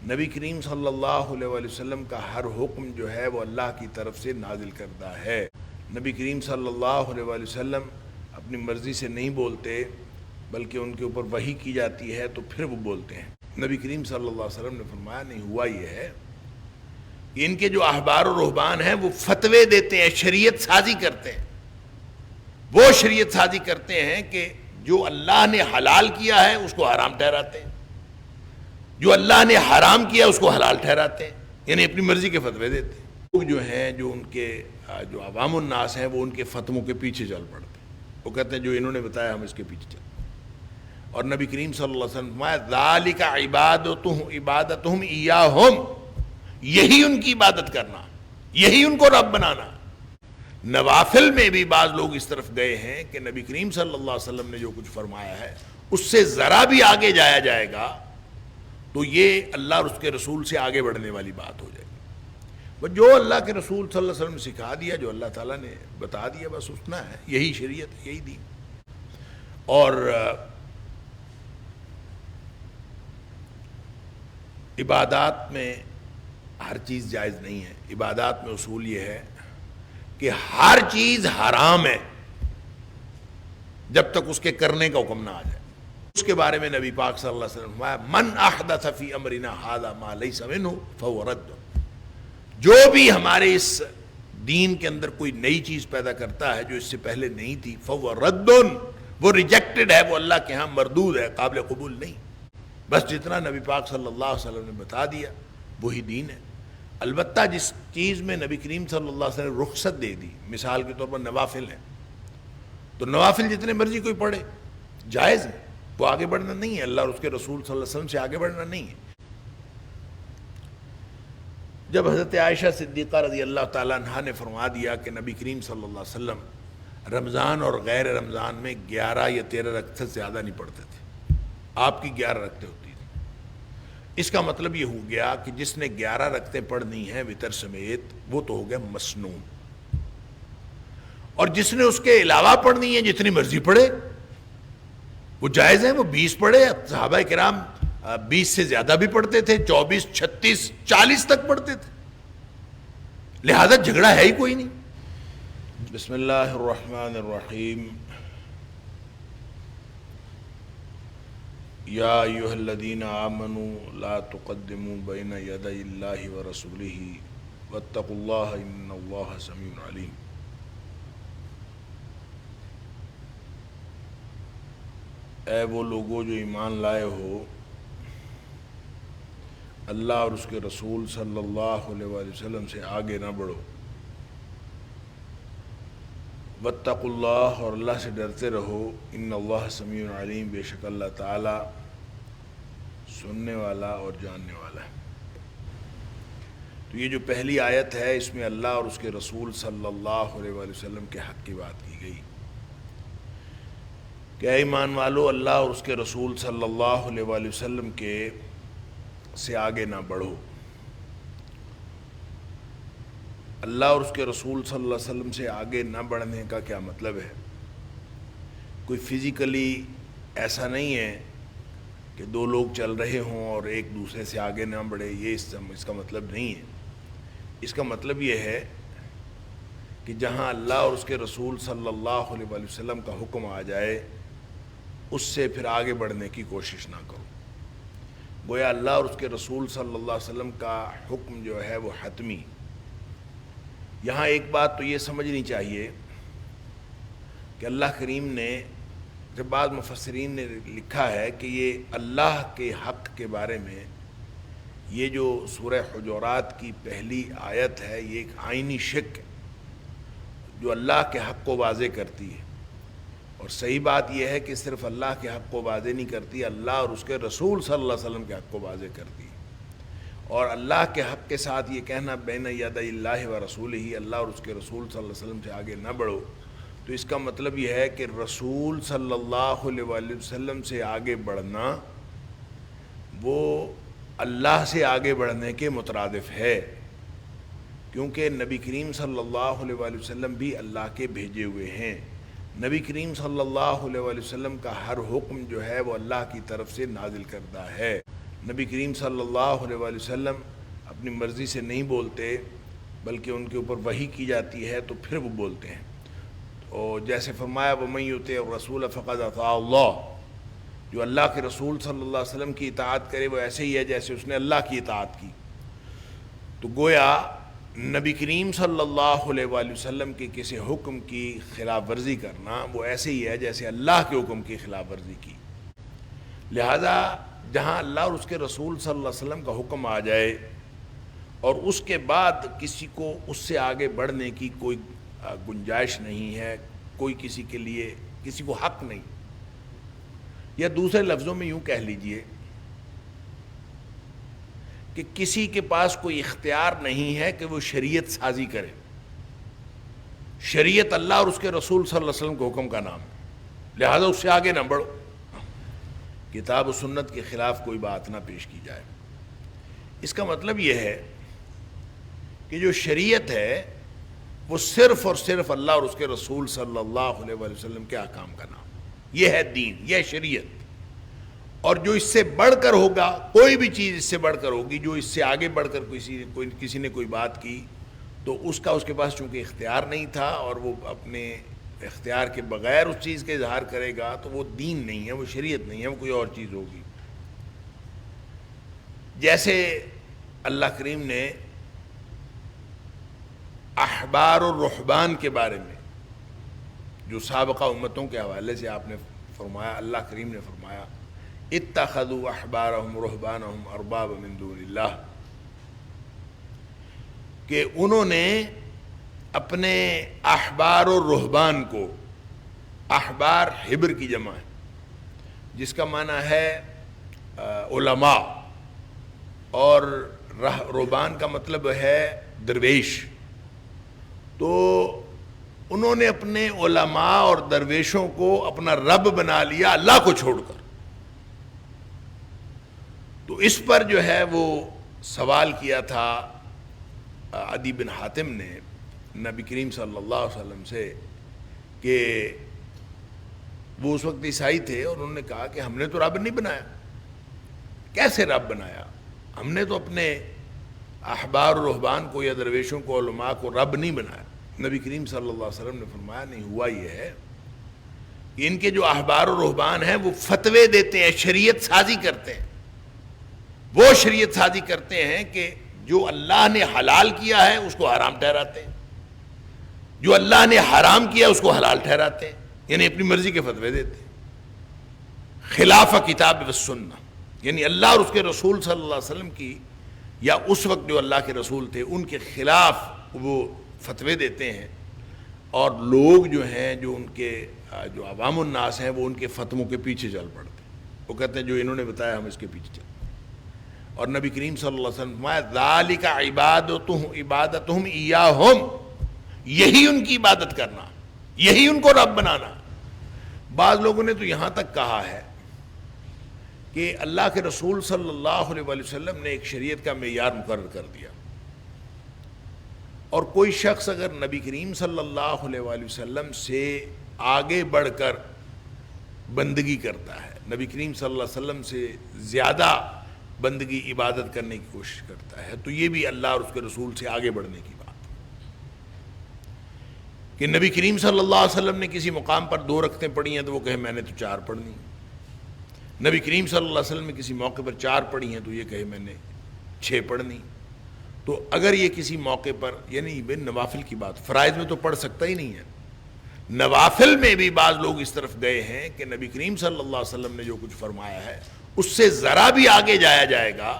نبی کریم صلی اللہ علیہ وآلہ وسلم کا ہر حکم جو ہے وہ اللہ کی طرف سے نازل کردہ ہے۔ نبی کریم صلی اللہ علیہ وآلہ وسلم اپنی مرضی سے نہیں بولتے، بلکہ ان کے اوپر وحی کی جاتی ہے تو پھر وہ بولتے ہیں۔ نبی کریم صلی اللہ علیہ وسلم نے فرمایا نہیں، ہوا یہ ہے کہ ان کے جو احبار و رہبان ہیں وہ فتوے دیتے ہیں، شریعت سازی کرتے ہیں۔ وہ شریعت سازی کرتے ہیں کہ جو اللہ نے حلال کیا ہے اس کو حرام ٹھہراتے ہیں، جو اللہ نے حرام کیا اس کو حلال ٹھہراتے ہیں، یعنی اپنی مرضی کے فتوے دیتے ہیں۔ لوگ جو ہیں جو ان کے جو عوام الناس ہیں وہ ان کے فتووں کے پیچھے چل پڑتے ہیں، وہ کہتے ہیں جو انہوں نے بتایا ہم اس کے پیچھے چلتے ہیں۔ اور نبی کریم صلی اللہ علیہ وسلم فرمایا ذالک عبادتہم ایاہم، یہی ان کی عبادت کرنا، یہی ان کو رب بنانا۔ نوافل میں بھی بعض لوگ اس طرف گئے ہیں کہ نبی کریم صلی اللہ علیہ وسلم نے جو کچھ فرمایا ہے اس سے ذرا بھی آگے جایا جائے گا تو یہ اللہ اور اس کے رسول سے آگے بڑھنے والی بات ہو جائے گی۔ بس جو اللہ کے رسول صلی اللہ علیہ وسلم نے سکھا دیا، جو اللہ تعالیٰ نے بتا دیا، بس اتنا ہے، یہی شریعت ہے، یہی دین۔ اور عبادات میں ہر چیز جائز نہیں ہے۔ عبادات میں اصول یہ ہے کہ ہر چیز حرام ہے جب تک اس کے کرنے کا حکم نہ آ جائے۔ اس کے بارے میں نبی پاک صلی اللہ علیہ وسلم فرمایا من احدث فی امرنا ھذا ما لیس منہ فہو رد، جو بھی ہمارے اس دین کے اندر کوئی نئی چیز پیدا کرتا ہے جو اس سے پہلے نہیں تھی، فہو رد، وہ ریجیکٹڈ ہے، وہ اللہ کے ہاں مردود ہے، قابل قبول نہیں۔ بس جتنا نبی پاک صلی اللہ علیہ وسلم نے بتا دیا وہی دین ہے۔ البتہ جس چیز میں نبی کریم صلی اللہ علیہ وسلم نے رخصت دے دی، مثال کے طور پر نوافل ہیں، تو نوافل جتنے مرضی کوئی پڑھے جائز ہے، وہ آگے بڑھنا نہیں ہے، اللہ اور اس کے رسول صلی اللہ علیہ وسلم سے آگے بڑھنا نہیں ہے۔ جب حضرت عائشہ صدیقہ رضی اللہ تعالیٰ عنہا نے فرما دیا کہ نبی کریم صلی اللہ علیہ وسلم رمضان اور غیر رمضان میں 11 یا 13 رکعت سے زیادہ نہیں پڑھتے تھے، آپ کی 11 رکعتیں ہوتی تھیں، اس کا مطلب یہ ہو گیا کہ جس نے 11 رکعتیں پڑھنی ہیں وتر سمیت وہ تو ہو گیا مسنون، اور جس نے اس کے علاوہ پڑھنی ہے جتنی مرضی پڑھے وہ جائز ہے، وہ 20 پڑھے۔ صحابہ کرام 20 سے زیادہ بھی پڑھتے تھے، 24، 36، 40 تک پڑھتے تھے، لہذا جھگڑا ہے ہی کوئی نہیں۔ بسم اللہ الرحمن الرحیم۔ یا ایھا الذین آمنوا لا تقدموا بین یدی اللہ ورسولہ واتقوا اللہ ان اللہ سمیع علیم۔ اے وہ لوگو جو ایمان لائے ہو، اللہ اور اس کے رسول صلی اللہ علیہ وآلہ وسلم سے آگے نہ بڑھو، واتقوا اللہ، اور اللہ سے ڈرتے رہو، ان اللہ سمیع علیم، بے شک اللہ تعالیٰ سننے والا اور جاننے والا ہے۔ تو یہ جو پہلی آیت ہے اس میں اللہ اور اس کے رسول صلی اللہ علیہ وآلہ وسلم کے حق کی بات کی گئی کہ اے ایمان والو، اللہ اور اس کے رسول صلی اللہ علیہ وآلہ وسلم کے سے آگے نہ بڑھو۔ اللہ اور اس کے رسول صلی اللہ علیہ وسلم سے آگے نہ بڑھنے کا کیا مطلب ہے؟ کوئی فزیکلی ایسا نہیں ہے کہ دو لوگ چل رہے ہوں اور ایک دوسرے سے آگے نہ بڑھے، یہ اس کا مطلب نہیں ہے۔ اس کا مطلب یہ ہے کہ جہاں اللہ اور اس کے رسول صلی اللہ علیہ وآلہ وسلم کا حکم آ جائے اس سے پھر آگے بڑھنے کی کوشش نہ کرو۔ گویا اللہ اور اس کے رسول صلی اللہ علیہ وسلم کا حکم جو ہے وہ حتمی۔ یہاں ایک بات تو یہ سمجھنی چاہیے کہ اللہ کریم نے، جب بعض مفسرین نے لکھا ہے کہ یہ اللہ کے حق کے بارے میں یہ جو سورہ حجرات کی پہلی آیت ہے یہ ایک آئینی شک ہے جو اللہ کے حق کو واضح کرتی ہے، اور صحیح بات یہ ہے کہ صرف اللہ کے حق کو واضح نہیں کرتی، اللہ اور اس کے رسول صلی اللہ علیہ وسلم کے حق کو واضح کرتی ہے۔ اور اللہ کے حق کے ساتھ یہ کہنا بین یدی اللہ و رسولہ، اللہ اور اس کے رسول صلی اللہ علیہ وسلم سے آگے نہ بڑھو، تو اس کا مطلب یہ ہے کہ رسول صلی اللہ علیہ وآلہ وسلم سے آگے بڑھنا وہ اللہ سے آگے بڑھنے کے مترادف ہے، کیونکہ نبی کریم صلی اللہ علیہ وآلہ وسلم بھی اللہ کے بھیجے ہوئے ہیں۔ نبی کریم صلی اللہ علیہ وآلہ وسلم کا ہر حکم جو ہے وہ اللہ کی طرف سے نازل کردہ ہے۔ نبی کریم صلی اللہ علیہ وآلہ وسلم اپنی مرضی سے نہیں بولتے بلکہ ان کے اوپر وحی کی جاتی ہے تو پھر وہ بولتے ہیں. اور جیسے فرمایا وَمَن يُطِعِ الرَّسُولَ فَقَدْ أَطَاعَ اللَّهُ، جو اللہ کے رسول صلی اللہ علیہ وسلم کی اطاعت کرے وہ ایسے ہی ہے جیسے اس نے اللہ کی اطاعت کی. تو گویا نبی کریم صلی اللہ علیہ وآلہ وسلم کے کسی حکم کی خلاف ورزی کرنا وہ ایسے ہی ہے جیسے اللہ کے حکم کی خلاف ورزی کی. لہذا جہاں اللہ اور اس کے رسول صلی اللہ علیہ وسلم کا حکم آ جائے اور اس کے بعد کسی کو اس سے آگے بڑھنے کی کوئی گنجائش نہیں ہے، کوئی کسی کے لیے کسی کو حق نہیں، یا دوسرے لفظوں میں یوں کہہ لیجئے کہ کسی کے پاس کوئی اختیار نہیں ہے کہ وہ شریعت سازی کرے. شریعت اللہ اور اس کے رسول صلی اللہ علیہ وسلم کے حکم کا نام ہے، لہذا اس سے آگے نہ بڑھو، کتاب و سنت کے خلاف کوئی بات نہ پیش کی جائے. اس کا مطلب یہ ہے کہ جو شریعت ہے وہ صرف اور صرف اللہ اور اس کے رسول صلی اللہ علیہ وآلہ وسلم کے احکام کا نام، یہ ہے دین، یہ ہے شریعت. اور جو اس سے بڑھ کر ہوگا، کوئی بھی چیز اس سے بڑھ کر ہوگی، جو اس سے آگے بڑھ کر کسی نے کوئی بات کی تو اس کا اس کے پاس چونکہ اختیار نہیں تھا اور وہ اپنے اختیار کے بغیر اس چیز کا اظہار کرے گا تو وہ دین نہیں ہے، وہ شریعت نہیں ہے، وہ کوئی اور چیز ہوگی. جیسے اللہ کریم نے احبار اور رہبان کے بارے میں جو سابقہ امتوں کے حوالے سے آپ نے فرمایا، اللہ کریم نے فرمایا اتخذوا احبارهم ورهبانهم اربابا من دون اللہ، کہ انہوں نے اپنے احبار اور رہبان کو، احبار حبر کی جمع ہے جس کا معنی ہے علماء، اور رہبان کا مطلب ہے درویش. تو انہوں نے اپنے علماء اور درویشوں کو اپنا رب بنا لیا اللہ کو چھوڑ کر. تو اس پر جو ہے وہ سوال کیا تھا عدی بن حاتم نے نبی کریم صلی اللہ علیہ وسلم سے کہ وہ اس وقت عیسائی تھے اور انہوں نے کہا کہ ہم نے تو رب نہیں بنایا. کیسے رب بنایا؟ ہم نے تو اپنے احبار و رہبان کو یا درویشوں کو، علماء کو رب نہیں بنایا. نبی کریم صلی اللہ علیہ وسلم نے فرمایا نہیں، ہوا یہ ہے کہ ان کے جو احبار و رہبان ہیں وہ فتوے دیتے ہیں، شریعت سازی کرتے ہیں. وہ شریعت سازی کرتے ہیں کہ جو اللہ نے حلال کیا ہے اس کو حرام ٹھہراتے ہیں، جو اللہ نے حرام کیا اس کو حلال ٹھہراتے ہیں، یعنی اپنی مرضی کے فتوے دیتے ہیں خلاف کتاب و سنہ. یعنی اللہ اور اس کے رسول صلی اللہ علیہ وسلم کی، یا اس وقت جو اللہ کے رسول تھے ان کے خلاف وہ فتوے دیتے ہیں. اور لوگ جو ہیں، جو ان کے جو عوام الناس ہیں، وہ ان کے فتووں کے پیچھے چل پڑتے ہیں. وہ کہتے ہیں جو انہوں نے بتایا ہم اس کے پیچھے چلتے ہیں. اور نبی کریم صلی اللہ علیہ وسلم فرمایا ذالک عبادتہم ایاہم، یہی ان کی عبادت کرنا، یہی ان کو رب بنانا. بعض لوگوں نے تو یہاں تک کہا ہے کہ اللہ کے رسول صلی اللہ علیہ وآلہ وسلم نے ایک شریعت کا معیار مقرر کر دیا، اور کوئی شخص اگر نبی کریم صلی اللہ علیہ وآلہ وسلم سے آگے بڑھ کر بندگی کرتا ہے، نبی کریم صلی اللہ علیہ وسلم سے زیادہ بندگی عبادت کرنے کی کوشش کرتا ہے، تو یہ بھی اللہ اور اس کے رسول سے آگے بڑھنے کی بات ہے. کہ نبی کریم صلی اللہ علیہ وسلم نے کسی مقام پر 2 رکعتیں پڑھی ہیں تو وہ کہے میں نے تو 4 پڑھنی. نبی کریم صلی اللہ علیہ وسلم نے کسی موقع پر 4 پڑھی ہیں تو یہ کہے میں نے 6 پڑھنی. تو اگر یہ کسی موقع پر، یعنی نوافل کی بات، فرائض میں تو پڑھ سکتا ہی نہیں ہے، نوافل میں بھی بعض لوگ اس طرف گئے ہیں کہ نبی کریم صلی اللہ علیہ وسلم نے جو کچھ فرمایا ہے اس سے ذرا بھی آگے جایا جائے گا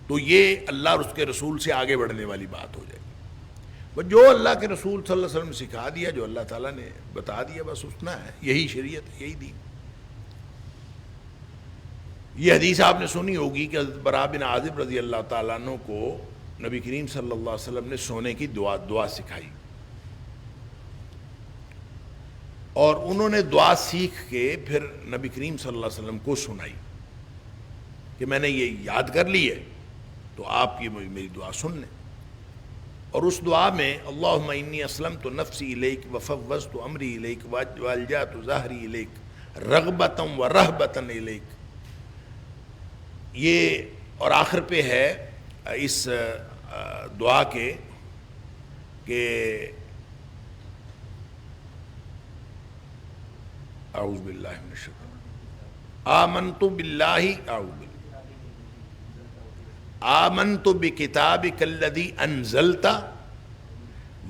تو یہ اللہ اور اس کے رسول سے آگے بڑھنے والی بات ہو جائے گی. بس جو اللہ کے رسول صلی اللہ علیہ وسلم نے سکھا دیا، جو اللہ تعالیٰ نے بتا دیا، بس اتنا ہے، یہی شریعت ہے، یہی دین. یہ حدیث آپ نے سنی ہوگی کہ حضرت براء بن عازب رضی اللہ تعالیٰ عنہ کو نبی کریم صلی اللہ علیہ وسلم نے سونے کی دعا سکھائی، اور انہوں نے دعا سیکھ کے پھر نبی کریم صلی اللہ علیہ وسلم کو سنائی کہ میں نے یہ یاد کر لی ہے تو آپ یہ میری دعا سن لیں. اور اس دعا میں اللہم انی اسلمت نفسی الیک وفوضت امری الیک والجأت ظہری الیک رغبتا و رہبتا الیک، یہ اور آخر پہ ہے اس دعا کے کہ اعوذ باللہ من الشیطان آمنت باللہ آمنت بکتابک الذی انزلت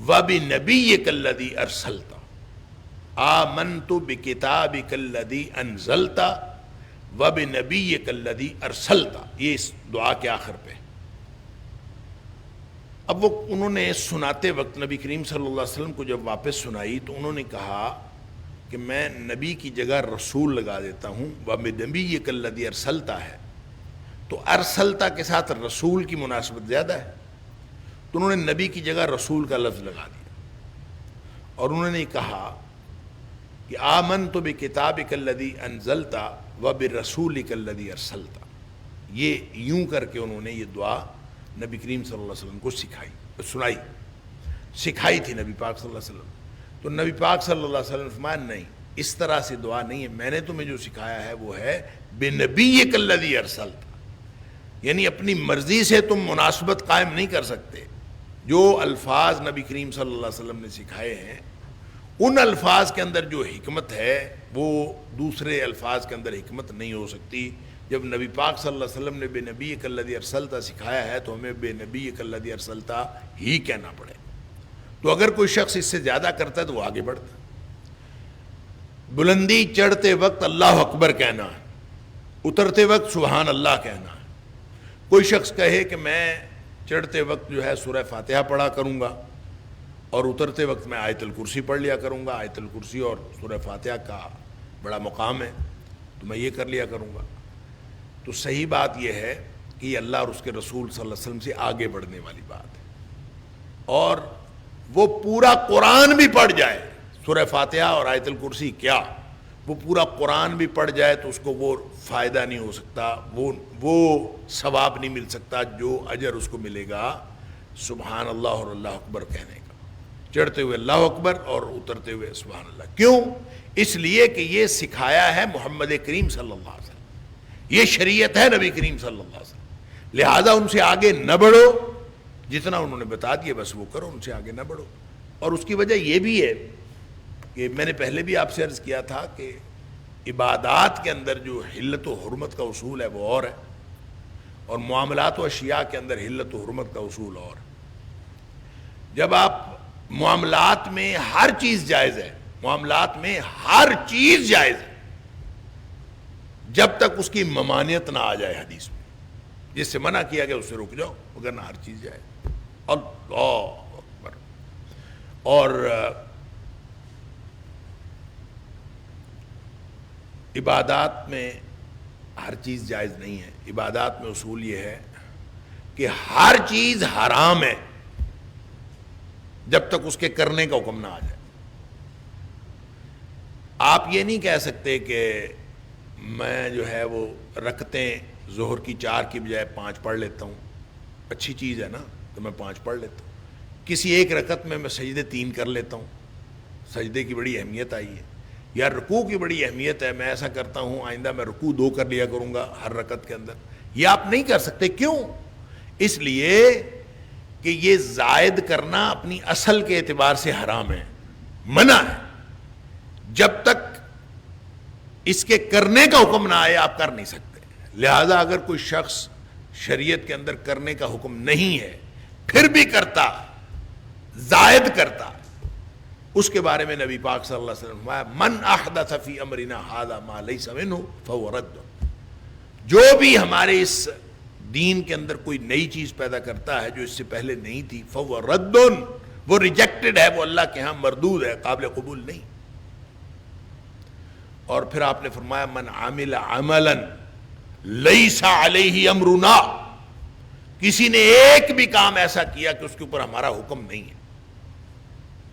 وبنبیک الذی ارسلت آمنت بکتابک الذی انزلت وبنبیک الذی ارسلت، یہ اس دعا کے آخر پہ۔ اب وہ انہوں نے سناتے وقت نبی کریم صلی اللہ علیہ وسلم کو جب واپس سنائی تو انہوں نے کہا کہ میں نبی کی جگہ رسول لگا دیتا ہوں، وبنبیک الذی ارسلت ہے، تو ارسلت کے ساتھ رسول کی مناسبت زیادہ ہے، تو انہوں نے نبی کی جگہ رسول کا لفظ لگا دیا، اور انہوں نے کہا کہ آمنت بکتابک الذی انزلت وبرسولک الذی ارسلت، یہ یوں کر کے انہوں نے یہ دعا نبی کریم صلی اللہ علیہ وسلم کو سکھائی تھی نبی پاک صلی اللہ علیہ وسلم۔ تو نبی پاک صلی اللہ علیہ وسلم فرمایا نہیں، اس طرح سے دعا نہیں ہے، میں نے تمہیں جو سکھایا ہے وہ ہے بنبیک الذی ارسلت، یعنی اپنی مرضی سے تم مناسبت قائم نہیں کر سکتے۔ جو الفاظ نبی کریم صلی اللہ علیہ وسلم نے سکھائے ہیں ان الفاظ کے اندر جو حکمت ہے وہ دوسرے الفاظ کے اندر حکمت نہیں ہو سکتی۔ جب نبی پاک صلی اللہ علیہ وسلم نے بے نبیک الذی ارسلت سکھایا ہے تو ہمیں بے نبیک الذی ارسلت ہی کہنا پڑے۔ تو اگر کوئی شخص اس سے زیادہ کرتا ہے تو وہ آگے بڑھتا ہے۔ بلندی چڑھتے وقت اللہ اکبر کہنا ہے، اترتے وقت سبحان اللہ کہنا ہے۔ کوئی شخص کہے کہ میں چڑھتے وقت جو ہے سورہ فاتحہ پڑھا کروں گا اور اترتے وقت میں آیت الکرسی پڑھ لیا کروں گا، آیت الکرسی اور سورہ فاتحہ کا بڑا مقام ہے تو میں یہ کر لیا کروں گا، تو صحیح بات یہ ہے کہ یہ اللہ اور اس کے رسول صلی اللہ علیہ وسلم سے آگے بڑھنے والی بات ہے۔ اور وہ پورا قرآن بھی پڑھ جائے، سورہ فاتحہ اور آیت الکرسی کیا، وہ پورا قرآن بھی پڑھ جائے تو اس کو وہ فائدہ نہیں ہو سکتا، وہ ثواب نہیں مل سکتا جو اجر اس کو ملے گا سبحان اللہ اور اللہ اکبر کہنے کا، چڑھتے ہوئے اللہ اکبر اور اترتے ہوئے سبحان اللہ۔ کیوں؟ اس لیے کہ یہ سکھایا ہے محمد کریم صلی اللہ علیہ وسلم، یہ شریعت ہے نبی کریم صلی اللہ علیہ وسلم، لہذا ان سے آگے نہ بڑھو، جتنا انہوں نے بتا دیا بس وہ کرو، ان سے آگے نہ بڑھو۔ اور اس کی وجہ یہ بھی ہے کہ میں نے پہلے بھی آپ سے عرض کیا تھا کہ عبادات کے اندر جو حلت و حرمت کا اصول ہے وہ اور ہے، اور معاملات و اشیاء کے اندر حلت و حرمت کا اصول اور ہے۔ جب آپ معاملات میں ہر چیز جائز ہے، معاملات میں ہر چیز جائز ہے جب تک اس کی ممانعت نہ آ جائے حدیث میں، جس سے منع کیا گیا اس سے رک جاؤ، مگر نہ ہر چیز جائز۔ اللہ اکبر۔ اور عبادات میں ہر چیز جائز نہیں ہے، عبادات میں اصول یہ ہے کہ ہر چیز حرام ہے جب تک اس کے کرنے کا حکم نہ آ جائے۔ آپ یہ نہیں کہہ سکتے کہ میں جو ہے وہ رکعتیں ظہر کی 4 کی بجائے 5 پڑھ لیتا ہوں، اچھی چیز ہے نا تو میں 5 پڑھ لیتا ہوں، کسی ایک رکعت میں سجدے 3 کر لیتا ہوں، سجدے کی بڑی اہمیت آئی ہے، یا رکوع کی بڑی اہمیت ہے، میں ایسا کرتا ہوں آئندہ میں رکوع 2 کر لیا کروں گا ہر رکعت کے اندر، یہ آپ نہیں کر سکتے۔ کیوں؟ اس لیے کہ یہ زائد کرنا اپنی اصل کے اعتبار سے حرام ہے، منع ہے، جب تک اس کے کرنے کا حکم نہ آئے آپ کر نہیں سکتے۔ لہذا اگر کوئی شخص شریعت کے اندر کرنے کا حکم نہیں ہے پھر بھی کرتا، زائد کرتا، اس کے بارے میں نبی پاک صلی اللہ علیہ وسلم فرمایا من احدث فی امرنا ھذا ما لیس منہ فہو رد، جو بھی ہمارے اس دین کے اندر کوئی نئی چیز پیدا کرتا ہے جو اس سے پہلے نہیں تھی فہو رد، وہ ریجیکٹڈ ہے، وہ اللہ کے ہاں مردود ہے، قابل قبول نہیں۔ اور پھر آپ نے فرمایا من عمل عملا لیس علیہ امرنا، کسی نے ایک بھی کام ایسا کیا کہ اس کے اوپر ہمارا حکم نہیں ہے،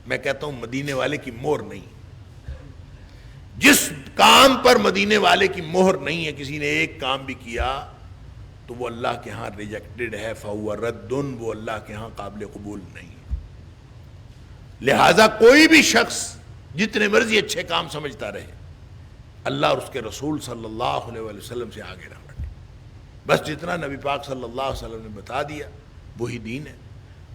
میں کہتا ہوں مدینے والے کی مہر نہیں، جس کام پر مدینے والے کی مہر نہیں ہے کسی نے ایک کام بھی کیا تو وہ اللہ کے ہاں ریجیکٹڈ ہے، فہو رد، وہ اللہ کے ہاں قابل قبول نہیں ہے۔ لہذا کوئی بھی شخص جتنے مرضی اچھے کام سمجھتا رہے، اللہ اور اس کے رسول صلی اللہ علیہ وسلم سے آگے نہ بڑھے۔ بس جتنا نبی پاک صلی اللہ علیہ وسلم نے بتا دیا وہی دین ہے۔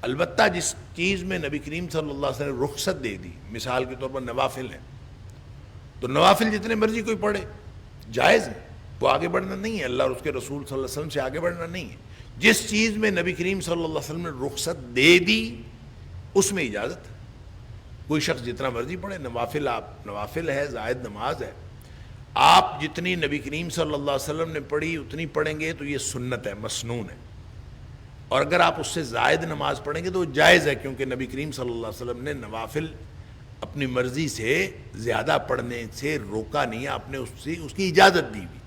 البتہ جس چیز میں نبی کریم صلی اللہ علیہ وسلم نے رخصت دے دی، مثال کے طور پر نوافل ہیں، تو نوافل جتنے مرضی کوئی پڑھے جائز ہے، وہ آگے بڑھنا نہیں ہے، اللہ اور اس کے رسول صلی اللہ علیہ وسلم سے آگے بڑھنا نہیں ہے۔ جس چیز میں نبی کریم صلی اللہ علیہ وسلم نے رخصت دے دی اس میں اجازت ہے، کوئی شخص جتنا مرضی پڑھے۔ نوافل ہے، زائد نماز ہے، آپ جتنی نبی کریم صلی اللہ علیہ وسلم نے پڑھی اتنی پڑھیں گے تو یہ سنت ہے، مسنون ہے، اور اگر آپ اس سے زائد نماز پڑھیں گے تو وہ جائز ہے، کیونکہ نبی کریم صلی اللہ علیہ وسلم نے نوافل اپنی مرضی سے زیادہ پڑھنے سے روکا نہیں ہے، آپ نے اس کی اجازت دی بھی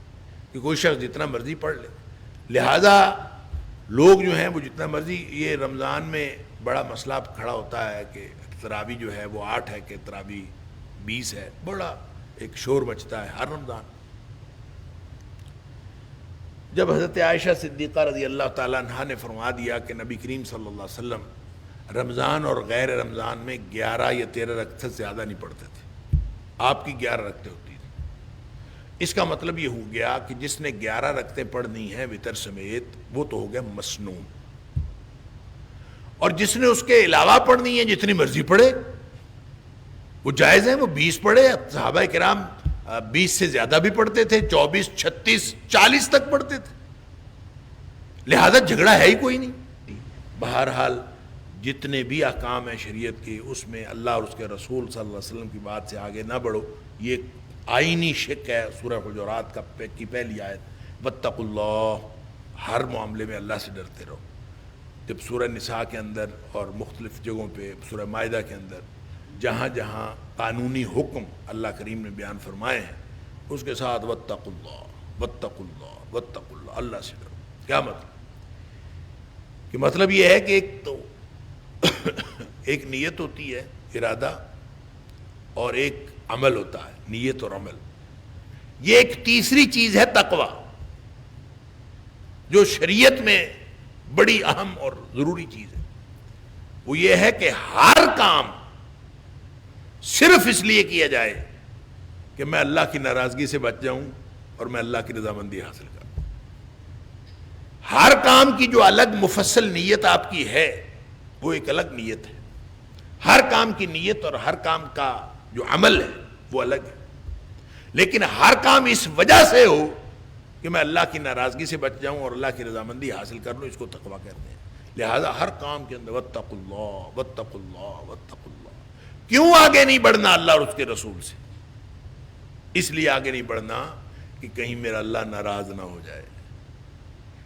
کہ کوئی شخص جتنا مرضی پڑھ لے۔ لہذا لوگ جو ہیں وہ جتنا مرضی، یہ رمضان میں بڑا مسئلہ کھڑا ہوتا ہے کہ تراویح جو ہے وہ 8 ہے کہ تراویح 20 ہے، بڑا ایک شور مچتا ہے ہر رمضان۔ جب حضرت عائشہ صدیقہ رضی اللہ تعالیٰ عنہا نے فرما دیا کہ نبی کریم صلی اللہ علیہ وسلم رمضان اور غیر رمضان میں 11 یا 13 رکعت سے زیادہ نہیں پڑھتے تھے، آپ کی 11 رکعتیں ہوتی تھیں، اس کا مطلب یہ ہو گیا کہ جس نے 11 رکعتیں پڑھنی ہیں وتر سمیت وہ تو ہو گیا مسنون، اور جس نے اس کے علاوہ پڑھنی ہے جتنی مرضی پڑھے وہ جائز ہیں، وہ 20 پڑھے۔ صحابہ کرام 20 سے زیادہ بھی پڑھتے تھے، 24، 36، 40 تک پڑھتے تھے، لہذا جھگڑا ہے ہی کوئی نہیں۔ بہرحال جتنے بھی احکام ہیں شریعت کے، اس میں اللہ اور اس کے رسول صلی اللہ علیہ وسلم کی بات سے آگے نہ بڑھو، یہ آئینی شک ہے۔ سورہ حجرات کی پہلی آیت، واتقوا اللہ، ہر معاملے میں اللہ سے ڈرتے رہو۔ جب سورہ نساء کے اندر اور مختلف جگہوں پہ، سورہ مائدہ کے اندر جہاں جہاں قانونی حکم اللہ کریم نے بیان فرمائے ہیں اس کے ساتھ واتقوا اللہ، واتقوا اللہ، واتقوا اللہ، اللہ سے ڈرو۔ کیا مطلب؟ کہ مطلب یہ ہے کہ ایک تو ایک نیت ہوتی ہے، ارادہ، اور ایک عمل ہوتا ہے، نیت اور عمل۔ یہ ایک تیسری چیز ہے تقوی، جو شریعت میں بڑی اہم اور ضروری چیز ہے۔ وہ یہ ہے کہ ہر کام صرف اس لیے کیا جائے کہ میں اللہ کی ناراضگی سے بچ جاؤں اور میں اللہ کی رضامندی حاصل کروں۔ ہر کام کی جو الگ مفصل نیت آپ کی ہے وہ ایک الگ نیت ہے، ہر کام کی نیت اور ہر کام کا جو عمل ہے وہ الگ ہے، لیکن ہر کام اس وجہ سے ہو کہ میں اللہ کی ناراضگی سے بچ جاؤں اور اللہ کی رضامندی حاصل کر لوں، اس کو تقویٰ کہتے ہیں۔ لہذا ہر کام کے اندر واتقوا اللہ، واتقوا اللہ، واتقوا اللہ۔ کیوں آگے نہیں بڑھنا اللہ اور اس کے رسول سے؟ اس لیے آگے نہیں بڑھنا کہ کہیں میرا اللہ ناراض نہ ہو جائے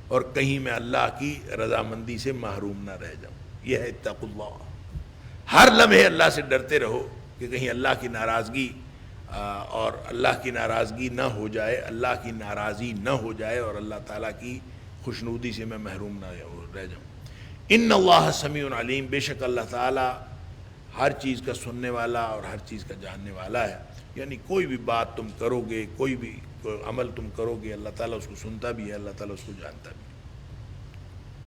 اور کہیں میں اللہ کی رضامندی سے محروم نہ رہ جاؤں۔ یہ ہے اتقوا اللہ۔ ہر لمحے اللہ سے ڈرتے رہو کہ کہیں اللہ کی ناراضگی اور اللہ کی ناراضگی نہ ہو جائے، اللہ کی ناراضی نہ ہو جائے اور اللہ تعالیٰ کی خوشنودی سے میں محروم نہ رہ جاؤں۔ ان اللہ سمیع علیم، بے شک اللہ تعالیٰ ہر چیز کا سننے والا اور ہر چیز کا جاننے والا ہے۔ یعنی کوئی بھی بات تم کرو گے، کوئی بھی عمل تم کرو گے، اللہ تعالیٰ اس کو سنتا بھی ہے، اللہ تعالیٰ اس کو جانتا بھی ہے۔